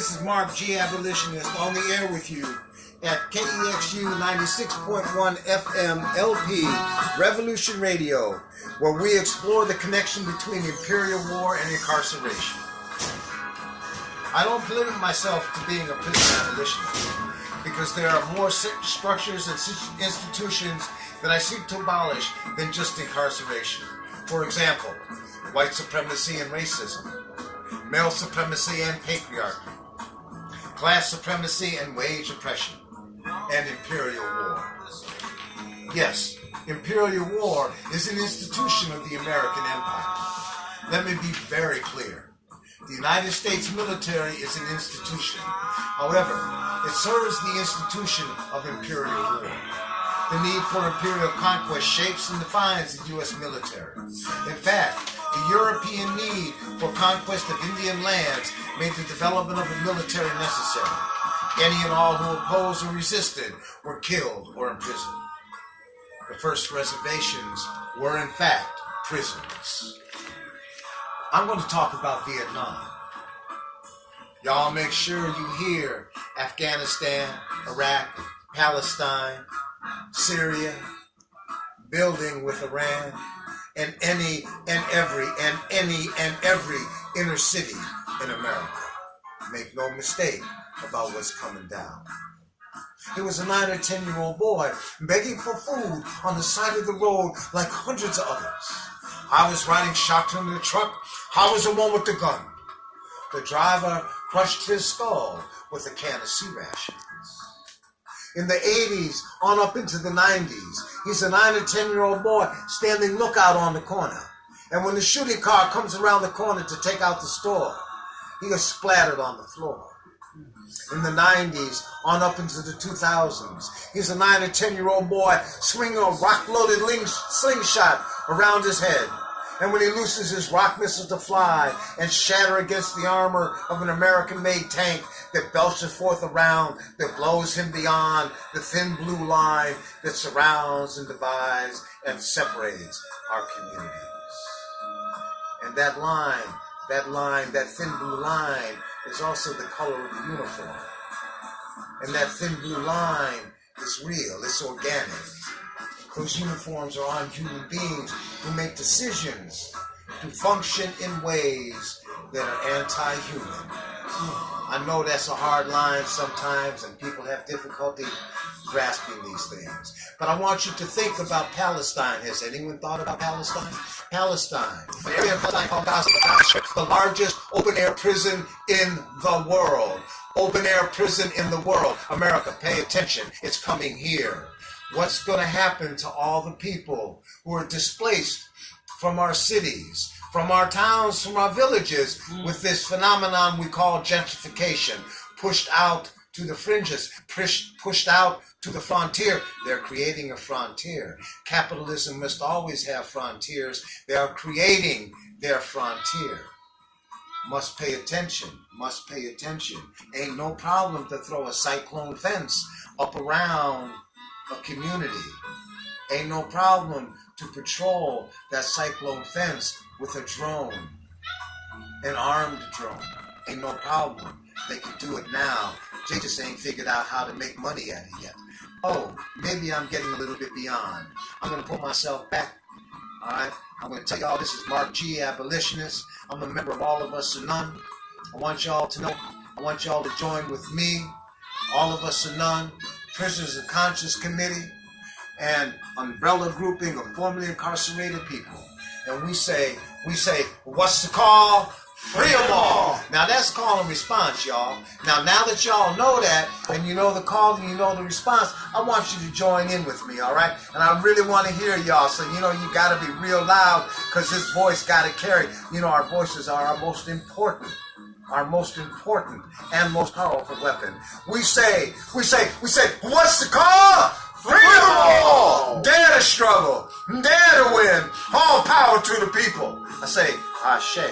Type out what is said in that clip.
This is Mark G. Abolitionist on the air with you at KEXU 96.1 FM LP Revolution Radio, where we explore the connection between imperial war and incarceration. I don't limit myself to being a prison abolitionist because there are more structures and institutions that I seek to abolish than just incarceration. For example, white supremacy and racism, male supremacy and patriarchy, class supremacy and wage oppression, and imperial war. Yes, imperial war is an institution of the American empire. Let me be very clear. The United States military is an institution. However, it serves the institution of imperial war. The need for imperial conquest shapes and defines the U.S. military. In fact, the European need for conquest of Indian lands made the development of a military necessary. Any and all who opposed or resisted were killed or imprisoned. The first reservations were, in fact, prisons. I'm going to talk about Vietnam. Y'all make sure you hear Afghanistan, Iraq, Palestine, Syria, building with Iran, and any and every inner city in America. Make no mistake about what's coming down. He was a 9 or 10-year-old boy begging for food on the side of the road like hundreds of others. I was riding shotgun in the truck. I was the one with the gun. The driver crushed his skull with a can of sea rations. In the 80s, on up into the 90s, he's a 9 or 10-year-old boy standing lookout on the corner. And when the shooting car comes around the corner to take out the store, he gets splattered on the floor. In the 90s, on up into the 2000s, he's a 9 or 10-year-old boy swinging a rock-loaded slingshot around his head. And when he looses his rock missiles to fly and shatter against the armor of an American-made tank that belches forth a round that blows him beyond the thin blue line that surrounds and divides and separates our communities. And that thin blue line is also the color of the uniform. And that thin blue line is real, it's organic. Those uniforms are on human beings who make decisions to function in ways that are anti-human. I know that's a hard line sometimes and people have difficulty grasping these things. But I want you to think about Palestine. Has anyone thought about Palestine? Palestine, the area of Palestine called Gaza, the largest open-air prison in the world. Open-air prison in the world. America, pay attention. It's coming here. What's going to happen to all the people who are displaced from our cities, from our towns, from our villages, with this phenomenon we call gentrification, pushed out to the fringes, pushed out to the frontier? They're creating a frontier. Capitalism must always have frontiers. They are creating their frontier. Must pay attention, must pay attention. Ain't no problem to throw a cyclone fence up around a community. Ain't no problem to patrol that cyclone fence with a drone, an armed drone. Ain't no problem. They can do it now. They just ain't figured out how to make money at it yet. Oh, maybe I'm getting a little bit beyond. I'm going to pull myself back. All right? I'm going to tell y'all this is Mark G. Abolitionist. I'm a member of All of Us Are None. I want y'all to know, I want y'all to join with me, All of Us Are None, Prisoners of Conscience Committee, and umbrella grouping of formerly incarcerated people. And we say, what's the call? Free them all. Now that's call and response, y'all. Now that y'all know that, and you know the call and you know the response, I want you to join in with me, all right? And I really want to hear y'all, so you got to be real loud, because this voice got to carry. Our voices are our most important and most powerful weapon. We say, what's the call? Freedom all! Dare to struggle, dare to win, all power to the people. I say, Ashe.